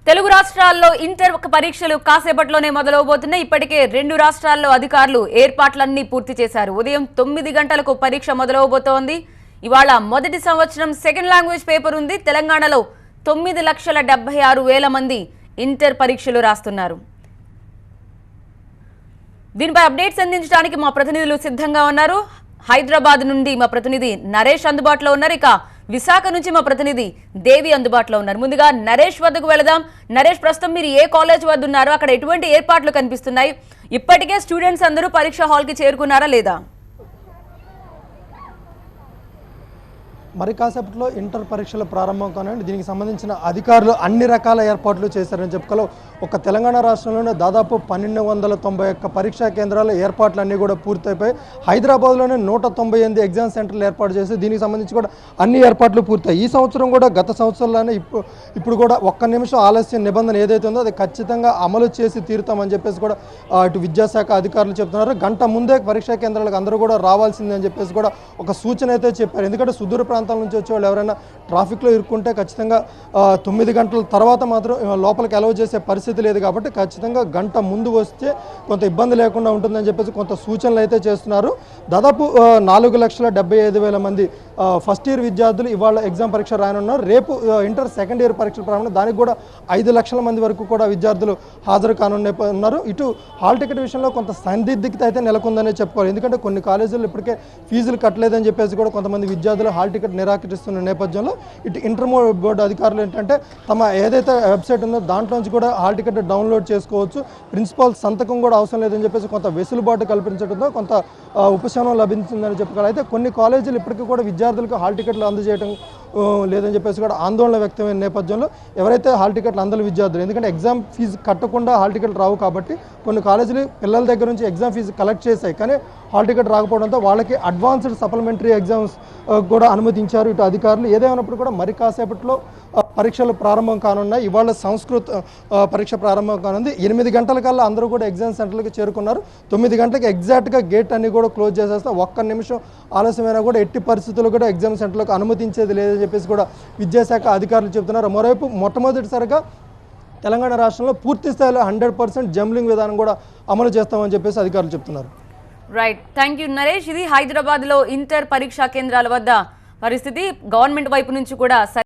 తెలుగు రాష్ట్రాల్లో ఇంటర్ పరీక్షలు కాసేపట్లోనే మొదలవబోతున్నాయి. ఇప్పటికే 2 రాష్ట్రాల్లో అధికారులు ఏర్పాట్లన్నీ పూర్తి చేశారు. ఉదయం 9 గంటలకు పరీక్ష మొదలవబోతోంది. ఇవాళ మొదటి సంవత్సరం సెకండ్ లాంగ్వేజ్ పేపర్ ఉంది. తెలంగాణలో 9,76,000 మంది ఇంటర్ పరీక్షలు రాస్తున్నారు. దీనిపై అప్డేట్స్ అందించడానికి మా ప్రతినిధులు సిద్ధంగా ఉన్నారు. హైదరాబాద్ నుండి మా ప్రతినిధి నరేష్ అందుబాటులో ఉన్నారు. ఇక విశాఖ నుంచి మా ప్రతినిధి దేవి అందుబాటులో ఉన్నారు. ముందుగా నరేష్ వద్దకు వెళదాం. నరేష్, ప్రస్తుతం మీరు ఏ కాలేజ్ వద్ద ఉన్నారు? అక్కడ ఎటువంటి ఏర్పాట్లు కనిపిస్తున్నాయి? ఇప్పటికే స్టూడెంట్స్ అందరూ పరీక్ష హాల్ కి చేరుకున్నారా లేదా? మరి కాసేపట్లో ఇంటర్ పరీక్షల ప్రారంభం కానివ్వండి, దీనికి సంబంధించిన అధికారులు అన్ని రకాల ఏర్పాట్లు చేశారని చెప్పుకోవాలి. ఒక తెలంగాణ రాష్ట్రంలోనే దాదాపు 1291 పరీక్షా కేంద్రాల ఏర్పాట్లన్నీ కూడా పూర్తయిపోయి హైదరాబాద్లోనే 198 ఎగ్జామ్ సెంటర్లు ఏర్పాటు చేసి దీనికి సంబంధించి కూడా అన్ని ఏర్పాట్లు పూర్తయి ఈ సంవత్సరం కూడా గత సంవత్సరంలోనే ఇప్పుడు కూడా ఒక్క నిమిషం ఆలస్యం నిబంధన ఏదైతే ఉందో అది ఖచ్చితంగా అమలు చేసి తీరుతామని చెప్పేసి కూడా ఇటు విద్యాశాఖ అధికారులు చెప్తున్నారు. గంట ముందే పరీక్షా కేంద్రాలకు అందరూ కూడా రావాల్సిందే అని చెప్పేసి కూడా ఒక సూచన అయితే చెప్పారు. ఎందుకంటే సుదూర ప్రాంతాల నుంచి వచ్చే వాళ్ళు ఎవరైనా ట్రాఫిక్లో ఇరుక్కుంటే ఖచ్చితంగా 9 గంటల తర్వాత మాత్రం లోపలికి అలౌ చేసే పరిస్థితి లేదు. కాబట్టి ఖచ్చితంగా గంట ముందు వస్తే కొంత ఇబ్బంది లేకుండా ఉంటుందని చెప్పేసి కొంత సూచనలు అయితే చేస్తున్నారు. దాదాపు 4,75,000 మంది ఫస్ట్ ఇయర్ విద్యార్థులు ఇవాళ ఎగ్జామ్ పరీక్ష రాయనున్నారు. రేపు ఇంటర్ సెకండ్ ఇయర్ పరీక్షలు ప్రారంభం, దానికి కూడా 5 లక్షల మంది వరకు కూడా విద్యార్థులు హాజరు కానున్నారు. ఇటు హాల్ టికెట్ విషయంలో కొంత సందిగ్ధత అయితే నెలకొందనే చెప్పుకోవాలి. ఎందుకంటే కొన్ని కాలేజీలు ఇప్పటికే ఫీజులు కట్టలేదని చెప్పేసి కూడా కొంతమంది విద్యార్థులు హాల్ టికెట్ నిరాకరిస్తున్న నేపథ్యంలో ఇటు ఇంటర్ బోర్డు అధికారులు ఏంటంటే తమ ఏదైతే వెబ్సైట్ ఉందో దాంట్లోంచి కూడా హాల్ టికెట్ డౌన్లోడ్ చేసుకోవచ్చు, ప్రిన్సిపాల్ సంతకం కూడా అవసరం లేదని చెప్పేసి కొంత వెసులుబాటు కల్పించడంతో కొంత ఉపశమనం లభించిందని చెప్పుకోవాలి. అయితే కొన్ని కాలేజీలు ఇప్పటికీ కూడా విద్యార్థులకు హాల్ టికెట్లు అందజేయడం లేదని చెప్పేసి కూడా ఆందోళన వ్యక్తమైన నేపథ్యంలో ఎవరైతే హాల్ టికెట్లు అందరు విద్యార్థులు, ఎందుకంటే ఎగ్జామ్ ఫీజు కట్టకుండా హాల్ టికెట్లు రావు కాబట్టి కొన్ని కాలేజీలు పిల్లల దగ్గర నుంచి ఎగ్జామ్ ఫీజు కలెక్ట్ చేశాయి, కానీ హాల్ టికెట్ రాకపోవడంతో వాళ్ళకి అడ్వాన్స్డ్ సప్లిమెంటరీ ఎగ్జామ్స్ కూడా అనుమతించారు ఇటు అధికారులు. ఏదేమైనప్పుడు కూడా మరి కాసేపట్లో పరీక్షలు ప్రారంభం కానున్నాయి. ఇవాళ సంస్కృత పరీక్ష ప్రారంభం కానుంది. 8 గంటల కల్లా అందరూ కూడా ఎగ్జామ్ సెంటర్లకు చేరుకున్నారు. 9 గంటలకు ఎగ్జాక్ట్గా గేట్ అన్ని కూడా క్లోజ్ చేసేస్తే ఒక్క నిమిషం ఆలస్యమైనా కూడా ఎట్టి పరిస్థితుల్లో కూడా ఎగ్జామ్ సెంటర్లకు అనుమతించేది లేదని చెప్పేసి కూడా విద్యాశాఖ అధికారులు చెబుతున్నారు. మరోవైపు మొట్టమొదటిసారిగా తెలంగాణ రాష్ట్రంలో పూర్తి స్థాయిలో 100% జంబ్లింగ్ విధానం కూడా అమలు చేస్తామని చెప్పేసి అధికారులు చెప్తున్నారు. Right, thank you Naresh. ఇది హైదరాబాద్ లో ఇంటర్ పరీక్షా కేంద్రాల వద్ద పరిస్థితి. గవర్నమెంట్ వైపు నుంచి కూడా